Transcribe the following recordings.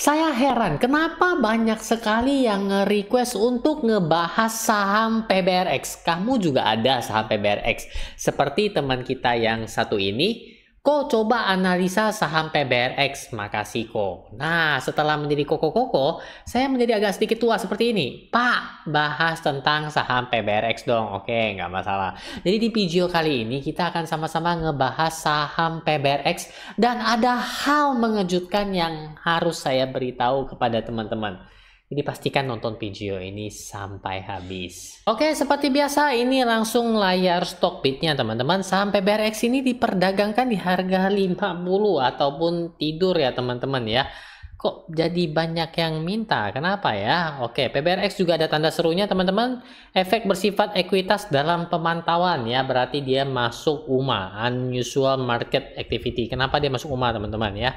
Saya heran kenapa banyak sekali yang nge-request untuk ngebahas saham PBRX. Kamu juga ada saham PBRX. Seperti teman kita yang satu ini, kok coba analisa saham PBRX. Makasih kok. Nah, setelah menjadi koko-koko, saya menjadi agak sedikit tua seperti ini. Pak, bahas tentang saham PBRX dong. Oke, nggak masalah. Jadi di video kali ini kita akan sama-sama ngebahas saham PBRX dan ada hal mengejutkan yang harus saya beritahu kepada teman-teman. Jadi pastikan nonton video ini sampai habis. Oke, seperti biasa ini langsung layar Stockbit-nya teman-teman. Saham PBRX ini diperdagangkan di harga 50 ataupun tidur ya teman-teman ya. Kok jadi banyak yang minta? Kenapa ya? Oke, PBRX juga ada tanda serunya teman-teman. Efek bersifat ekuitas dalam pemantauan ya. Berarti dia masuk UMA, Unusual Market Activity. Kenapa dia masuk UMA teman-teman ya?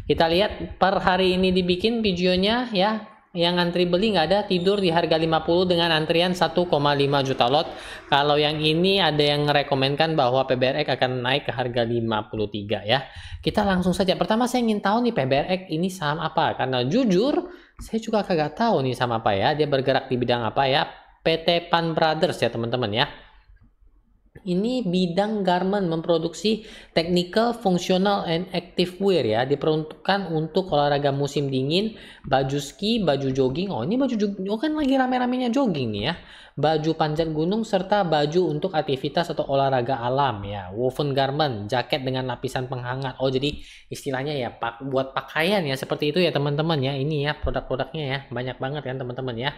Kita lihat per hari ini dibikin videonya ya. Yang antri beli nggak ada, tidur di harga 50 dengan antrian 1,5 juta lot. Kalau yang ini ada yang merekomendkan bahwa PBRX akan naik ke harga 53 ya. Kita langsung saja. Pertama saya ingin tahu nih PBRX ini saham apa, karena jujur saya juga kagak tahu nih saham apa ya. Dia bergerak di bidang apa ya? PT Pan Brothers ya teman-teman ya. Ini bidang garment, memproduksi technical, functional, and active wear ya. Diperuntukkan untuk olahraga musim dingin, baju ski, baju jogging. Oh ini baju jogging, oh kan lagi rame-ramenya jogging nih ya. Baju panjat gunung serta baju untuk aktivitas atau olahraga alam ya. Woven garment, jaket dengan lapisan penghangat. Oh jadi istilahnya ya buat pakaian ya, seperti itu ya teman-teman ya. Ini ya produk-produknya ya, banyak banget kan teman-teman ya.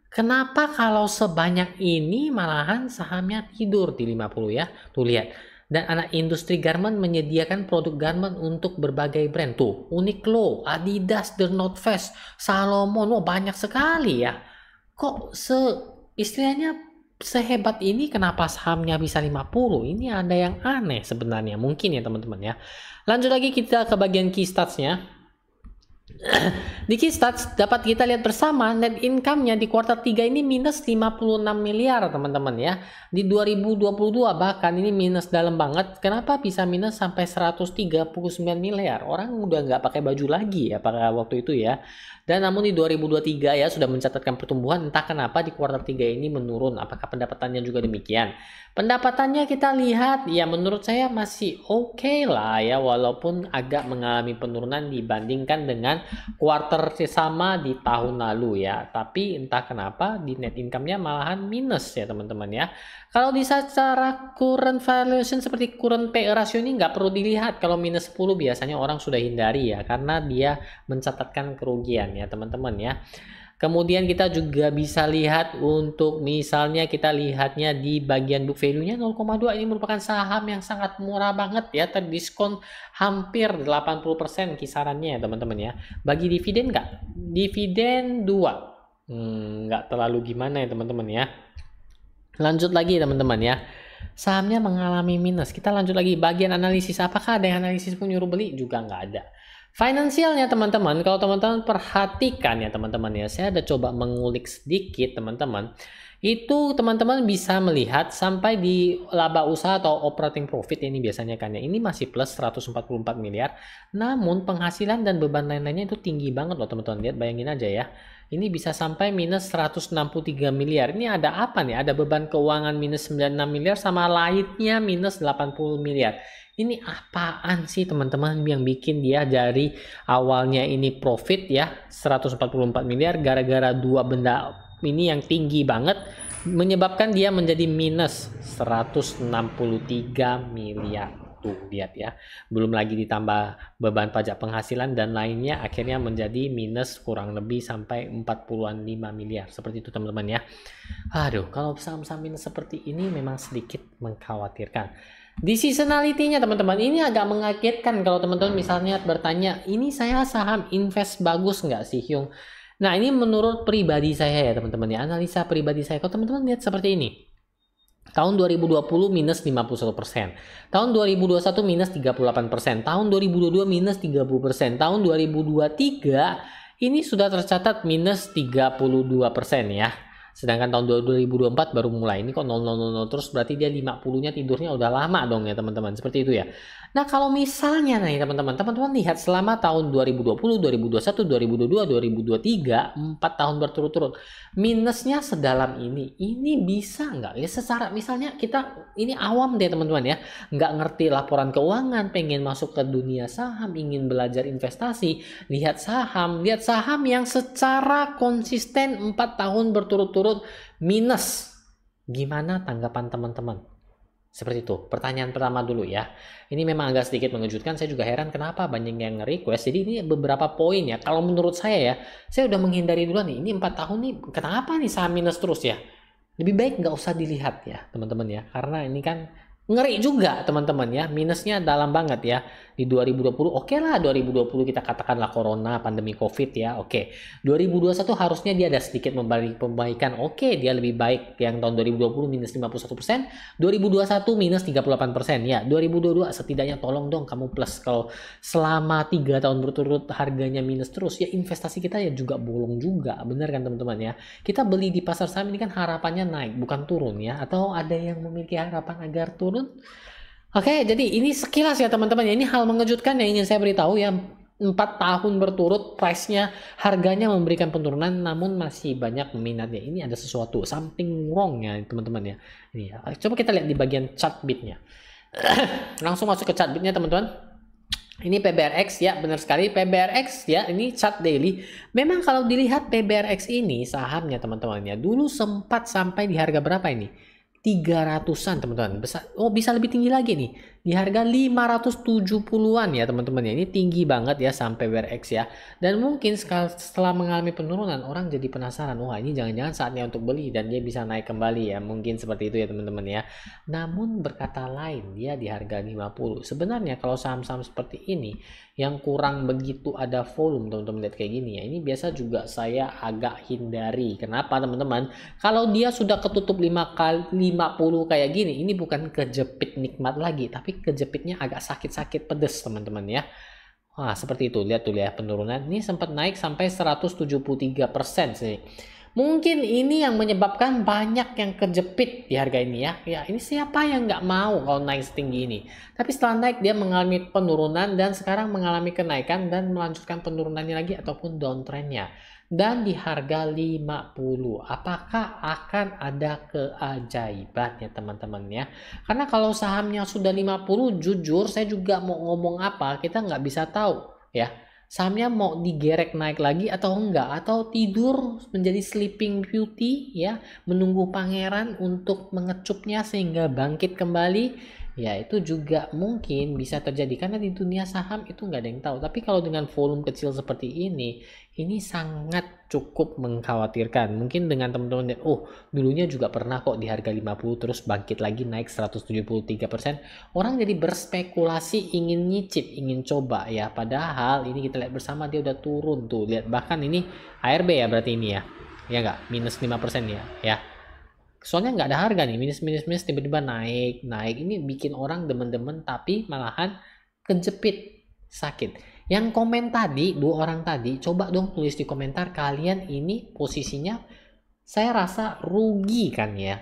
Kenapa kalau sebanyak ini malahan sahamnya tidur di 50 ya? Tuh lihat. Dan anak industri garment menyediakan produk garment untuk berbagai brand. Tuh, Uniqlo, Adidas, The North Face, Salomon. Oh, banyak sekali ya. Kok istilahnya sehebat ini kenapa sahamnya bisa 50? Ini ada yang aneh sebenarnya. Mungkin ya teman-teman ya. Lanjut lagi kita ke bagian key stats-nya. Di key stats dapat kita lihat bersama net income-nya di kuartal 3 ini minus 56 miliar teman-teman ya. Di 2022 bahkan ini minus dalam banget. Kenapa bisa minus sampai 139 miliar? Orang udah nggak pakai baju lagi ya pada waktu itu ya. Dan namun di 2023 ya sudah mencatatkan pertumbuhan, entah kenapa di kuartal 3 ini menurun. Apakah pendapatannya juga demikian? Pendapatannya kita lihat ya menurut saya masih oke lah ya, walaupun agak mengalami penurunan dibandingkan dengan kuartal sama di tahun lalu ya. Tapi entah kenapa di net income-nya malahan minus ya teman-teman ya. Kalau di secara current valuation seperti current PE ratio ini nggak perlu dilihat. Kalau minus 10 biasanya orang sudah hindari ya, karena dia mencatatkan kerugian ya teman-teman ya. Kemudian kita juga bisa lihat untuk misalnya kita lihatnya di bagian book value-nya 0,2. Ini merupakan saham yang sangat murah banget ya, terdiskon hampir 80% kisarannya ya teman-teman ya. Bagi dividen nggak? Dividen 2. Nggak terlalu gimana ya teman-teman ya. Lanjut lagi teman-teman ya. Sahamnya mengalami minus. Kita lanjut lagi bagian analisis. Apakah ada yang analisis pun nyuruh beli? Juga nggak ada. Finansialnya teman-teman, kalau teman-teman perhatikan ya teman-teman ya, saya ada coba mengulik sedikit teman-teman. Itu teman-teman bisa melihat sampai di laba usaha atau operating profit ini biasanya kan ya, ini masih plus 144 miliar. Namun penghasilan dan beban lain-lainnya itu tinggi banget loh teman-teman. Lihat, bayangin aja ya. Ini bisa sampai minus 163 miliar. Ini ada apa nih? Ada beban keuangan minus 96 miliar sama lainnya minus 80 miliar. Ini apaan sih teman-teman yang bikin dia dari awalnya ini profit ya 144 miliar gara-gara dua benda ini yang tinggi banget menyebabkan dia menjadi minus 163 miliar. Tuh lihat ya, belum lagi ditambah beban pajak penghasilan dan lainnya, akhirnya menjadi minus kurang lebih sampai 45 miliar seperti itu teman-teman ya. Aduh, kalau saham-saham minus seperti ini memang sedikit mengkhawatirkan. Di seasonality-nya teman-teman ini agak mengagetkan kalau teman-teman misalnya bertanya, ini saya saham invest bagus nggak sih Hyung? Nah ini menurut pribadi saya ya teman-teman ya, analisa pribadi saya. Kalau teman-teman lihat seperti ini, tahun 2020 minus 51%, tahun 2021 minus 38%, tahun 2022 minus 30%, tahun 2023 ini sudah tercatat minus 32% ya. Sedangkan tahun 2024 baru mulai. Ini kok 0,000 terus, berarti dia 50-nya tidurnya udah lama dong ya teman-teman. Seperti itu ya. Nah, kalau misalnya nih teman-teman lihat selama tahun 2020, 2021, 2022, 2023, 4 tahun berturut-turut, minusnya sedalam ini bisa nggak ya secara misalnya kita ini awam deh teman-teman ya, nggak ngerti laporan keuangan, pengen masuk ke dunia saham, ingin belajar investasi, lihat saham yang secara konsisten 4 tahun berturut-turut minus. Gimana tanggapan teman-teman? Seperti itu. Pertanyaan pertama dulu ya. Ini memang agak sedikit mengejutkan. Saya juga heran kenapa banyak yang nge-request. Jadi ini beberapa poin ya. Kalau menurut saya ya, saya udah menghindari duluan nih. Ini 4 tahun nih, kenapa nih saham minus terus ya? Lebih baik nggak usah dilihat ya teman-teman ya. Karena ini kan ngeri juga teman-teman ya. Minusnya dalam banget ya. Di 2020 oke lah 2020 kita katakanlah corona, pandemi covid ya. Oke. 2021 harusnya dia ada sedikit pembaikan. Oke, dia lebih baik yang tahun 2020 minus 51%. 2021 minus 38% ya. 2022 setidaknya tolong dong kamu plus. Kalau selama 3 tahun berturut harganya minus terus ya investasi kita ya juga bolong juga. Benar kan teman-teman ya. Kita beli di pasar saham ini kan harapannya naik bukan turun ya. Atau ada yang memiliki harapan agar turun? Oke, jadi ini sekilas ya teman-teman ya. Ini hal mengejutkan yang ingin saya beritahu ya. 4 tahun berturut price-nya harganya memberikan penurunan namun masih banyak peminatnya. Ini ada sesuatu something wrong ya teman-teman ya. Ini ya. Coba kita lihat di bagian chart bit-nya. Langsung masuk ke chart bit-nya teman-teman. Ini PBRX ya, benar sekali PBRX ya, ini chart daily. Memang kalau dilihat PBRX ini sahamnya teman-teman ya, dulu sempat sampai di harga berapa ini? 300-an teman-teman. Oh, bisa lebih tinggi lagi nih. Di harga 570-an ya teman-teman ya. Ini tinggi banget ya sampai PBRX ya. Dan mungkin setelah mengalami penurunan orang jadi penasaran, wah ini jangan-jangan saatnya untuk beli dan dia bisa naik kembali ya. Mungkin seperti itu ya teman-teman ya. Namun berkata lain dia di harga 50. Sebenarnya kalau saham-saham seperti ini yang kurang begitu ada volume teman-teman lihat kayak gini ya. Ini biasa juga saya agak hindari. Kenapa teman-teman? Kalau dia sudah ketutup 5 kali 50 kayak gini, ini bukan kejepit nikmat lagi, tapi kejepitnya agak sakit-sakit pedes teman-teman ya. Wah, seperti itu. Lihat tuh ya penurunan. Ini sempat naik sampai 173% sih. Mungkin ini yang menyebabkan banyak yang kejepit di harga ini ya. Ya, ini siapa yang nggak mau kalau naik setinggi ini. Tapi setelah naik dia mengalami penurunan dan sekarang mengalami kenaikan dan melanjutkan penurunannya lagi ataupun downtrendnya. Dan di harga 50. Apakah akan ada keajaiban ya teman-teman ya. Karena kalau sahamnya sudah 50 jujur saya juga mau ngomong apa kita nggak bisa tahu ya. Sahamnya mau digerek naik lagi atau enggak, atau tidur menjadi sleeping beauty ya, menunggu pangeran untuk mengecupnya sehingga bangkit kembali. Ya itu juga mungkin bisa terjadi karena di dunia saham itu nggak ada yang tahu. Tapi kalau dengan volume kecil seperti ini sangat cukup mengkhawatirkan. Mungkin dengan teman-teman, oh dulunya juga pernah kok di harga 50 terus bangkit lagi naik 173%. Orang jadi berspekulasi ingin nyicip, ingin coba ya. Padahal ini kita lihat bersama dia udah turun tuh. Lihat bahkan ini ARB ya berarti ini ya. Ya nggak? Minus 5% ya. Ya. Soalnya nggak ada harga nih, minus tiba-tiba naik. Ini bikin orang demen-demen tapi malahan kejepit, sakit. Yang komen tadi, 2 orang tadi, coba dong tulis di komentar kalian ini posisinya saya rasa rugi kan ya.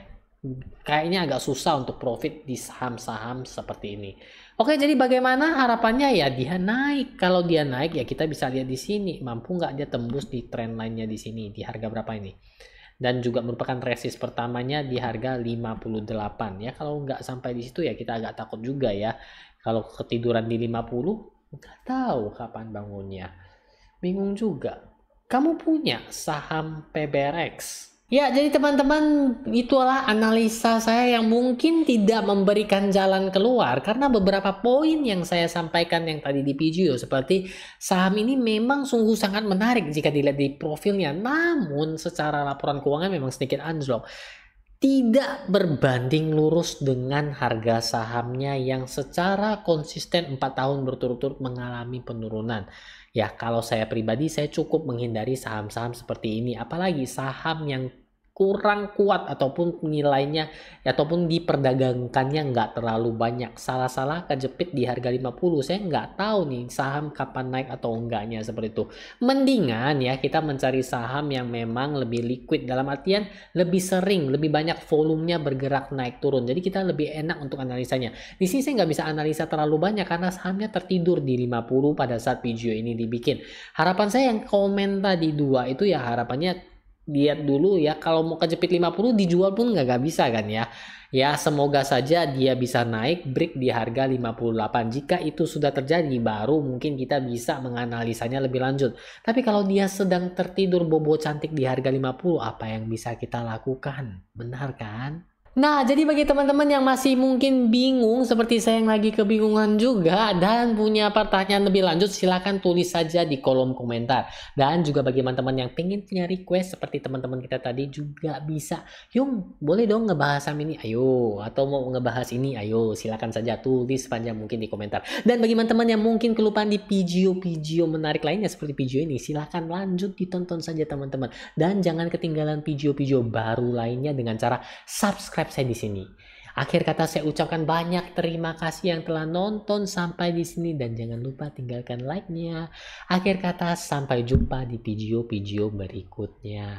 Kayaknya agak susah untuk profit di saham-saham seperti ini. Oke, jadi bagaimana harapannya ya dia naik. Kalau dia naik ya kita bisa lihat di sini, mampu nggak dia tembus di trend line-nya di sini di harga berapa ini? Dan juga merupakan resist pertamanya di harga 58 ya. Kalau nggak sampai di situ ya kita agak takut juga ya. Kalau ketiduran di 50 nggak tahu kapan bangunnya. Bingung juga. Kamu punya saham PBRX? Ya, jadi teman-teman itulah analisa saya yang mungkin tidak memberikan jalan keluar karena beberapa poin yang saya sampaikan yang tadi di video seperti saham ini memang sungguh sangat menarik jika dilihat di profilnya, namun secara laporan keuangan memang sedikit anjlok. Tidak berbanding lurus dengan harga sahamnya yang secara konsisten 4 tahun berturut-turut mengalami penurunan. Ya, kalau saya pribadi saya cukup menghindari saham-saham seperti ini, apalagi saham yang kurang kuat ataupun nilainya ataupun diperdagangkannya nggak terlalu banyak. Salah-salah kejepit di harga 50. Saya nggak tahu nih saham kapan naik atau enggaknya seperti itu. Mendingan ya kita mencari saham yang memang lebih liquid, dalam artian lebih sering, lebih banyak volumenya bergerak naik turun. Jadi kita lebih enak untuk analisanya. Di sini saya nggak bisa analisa terlalu banyak karena sahamnya tertidur di 50 pada saat video ini dibikin. Harapan saya yang komen tadi 2 itu ya harapannya lihat dulu ya, kalau mau kejepit 50 dijual pun nggak bisa kan ya. Ya semoga saja dia bisa naik break di harga 58. Jika itu sudah terjadi baru mungkin kita bisa menganalisanya lebih lanjut. Tapi kalau dia sedang tertidur bobo cantik di harga 50, apa yang bisa kita lakukan? Benar kan? Nah, jadi bagi teman-teman yang masih mungkin bingung seperti saya yang lagi kebingungan juga dan punya pertanyaan lebih lanjut, silakan tulis saja di kolom komentar. Dan juga bagi teman-teman yang pengen punya request seperti teman-teman kita tadi juga bisa. Yung, boleh dong ngebahas saham ini? Ayo. Atau mau ngebahas ini? Ayo. Silakan saja tulis sepanjang mungkin di komentar. Dan bagi teman-teman yang mungkin kelupaan di video-video menarik lainnya seperti video ini, silakan lanjut ditonton saja teman-teman. Dan jangan ketinggalan video-video baru lainnya dengan cara subscribe saya di sini. Akhir kata saya ucapkan banyak terima kasih yang telah nonton sampai di sini dan jangan lupa tinggalkan like-nya. Akhir kata sampai jumpa di video-video berikutnya.